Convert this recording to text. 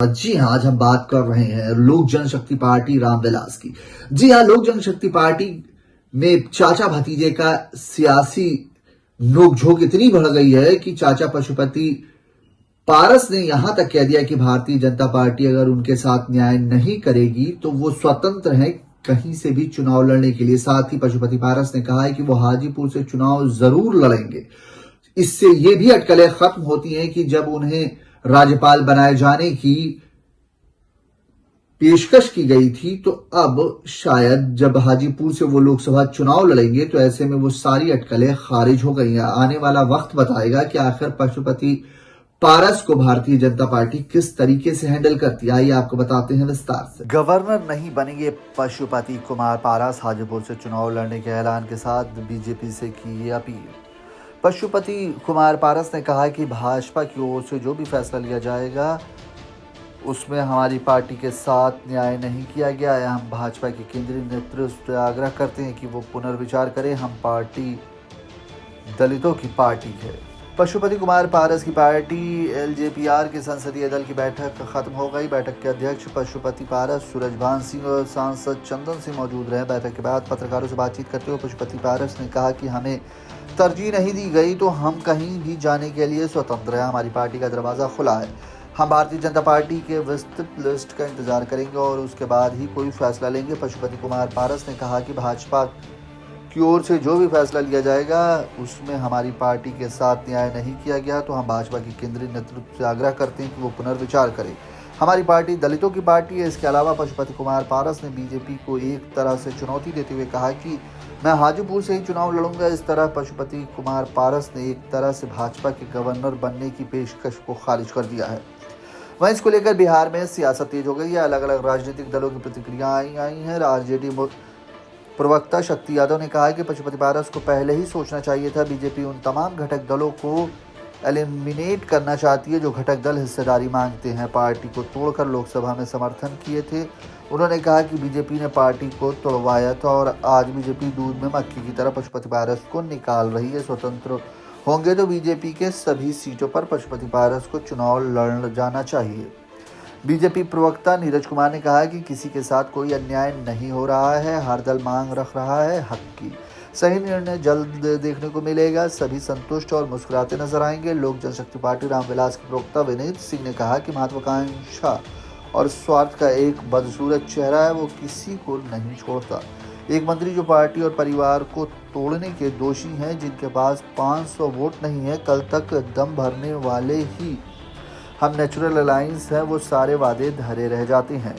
जी हाँ, आज हम बात कर रहे हैं लोक जनशक्ति पार्टी रामविलास की। जी हाँ, लोक जनशक्ति पार्टी में चाचा भतीजे का सियासी नोकझोंक इतनी बढ़ गई है कि चाचा पशुपति पारस ने यहां तक कह दिया कि भारतीय जनता पार्टी अगर उनके साथ न्याय नहीं करेगी तो वो स्वतंत्र है कहीं से भी चुनाव लड़ने के लिए। साथ ही पशुपति पारस ने कहा है कि वो हाजीपुर से चुनाव जरूर लड़ेंगे। इससे ये भी अटकलें खत्म होती हैं कि जब उन्हें राज्यपाल बनाए जाने की पेशकश की गई थी तो अब शायद जब हाजीपुर से वो लोकसभा चुनाव लड़ेंगे तो ऐसे में वो सारी अटकलें खारिज हो गई हैं। आने वाला वक्त बताएगा कि आखिर पशुपति पारस को भारतीय जनता पार्टी किस तरीके से हैंडल करती है। आइए आपको बताते हैं विस्तार से। गवर्नर नहीं बनेंगे पशुपति कुमार पारस, हाजीपुर से चुनाव लड़ने के ऐलान के साथ बीजेपी से की ये अपील। पशुपति कुमार पारस ने कहा कि भाजपा की ओर से जो भी फैसला लिया जाएगा उसमें हमारी पार्टी के साथ न्याय नहीं किया गया है। हम भाजपा के केंद्रीय नेतृत्व से आग्रह करते हैं कि वो पुनर्विचार करें। हम पार्टी दलितों की पार्टी है। पशुपति कुमार पारस की पार्टी एलजेपीआर के संसदीय दल की बैठक खत्म हो गई। बैठक के अध्यक्ष पशुपति पारस, सूरजभान सिंह और सांसद चंदन सिंह मौजूद रहे। बैठक के बाद पत्रकारों से बातचीत करते हुए पशुपति पारस ने कहा कि हमें तरजीह नहीं दी गई तो हम कहीं भी जाने के लिए स्वतंत्र है। हमारी पार्टी का दरवाज़ा खुला है। हम भारतीय जनता पार्टी के विस्तृत लिस्ट का इंतजार करेंगे और उसके बाद ही कोई फैसला लेंगे। पशुपति कुमार पारस ने कहा कि भाजपा की ओर से जो भी फैसला लिया जाएगा उसमें हमारी पार्टी के साथ न्याय नहीं किया गया तो हम भाजपा के केंद्रीय नेतृत्व से आग्रह करते हैं कि वो पुनर्विचार करें। हमारी पार्टी दलितों की पार्टी है। इसके अलावा पशुपति कुमार पारस ने बीजेपी को एक तरह से चुनौती देते हुए कहा कि मैं हाजीपुर से ही चुनाव लड़ूंगा। इस तरह पशुपति कुमार पारस ने एक तरह से भाजपा के गवर्नर बनने की पेशकश को खारिज कर दिया है। वहीं इसको लेकर बिहार में सियासत तेज हो गई है। अलग अलग राजनीतिक दलों की प्रतिक्रिया आई हैं। आरजेडी प्रवक्ता शक्ति यादव ने कहा कि पशुपति पारस को पहले ही सोचना चाहिए था। बीजेपी उन तमाम घटक दलों को एलिमिनेट करना चाहती है जो घटक दल हिस्सेदारी मांगते हैं। पार्टी को तोड़कर लोकसभा में समर्थन किए थे। उन्होंने कहा कि बीजेपी ने पार्टी को तोड़वाया था और आज बीजेपी दूध में मक्खी की तरह पशुपति पारस को निकाल रही है। स्वतंत्र होंगे तो बीजेपी के सभी सीटों पर पशुपति पारस को चुनाव लड़ जाना चाहिए। बीजेपी प्रवक्ता नीरज कुमार ने कहा कि किसी के साथ कोई अन्याय नहीं हो रहा है। हर दल मांग रख रहा है हक की। सही निर्णय जल्द देखने को मिलेगा। सभी संतुष्ट और मुस्कुराते नजर आएंगे। लोक जनशक्ति पार्टी रामविलास के प्रवक्ता विनीत सिंह ने कहा कि महत्वाकांक्षा और स्वार्थ का एक बदसूरत चेहरा है, वो किसी को नहीं छोड़ता। एक मंत्री जो पार्टी और परिवार को तोड़ने के दोषी हैं, जिनके पास 500 वोट नहीं है, कल तक दम भरने वाले ही हम नेचुरल अलायंस हैं, वो सारे वादे धरे रह जाते हैं।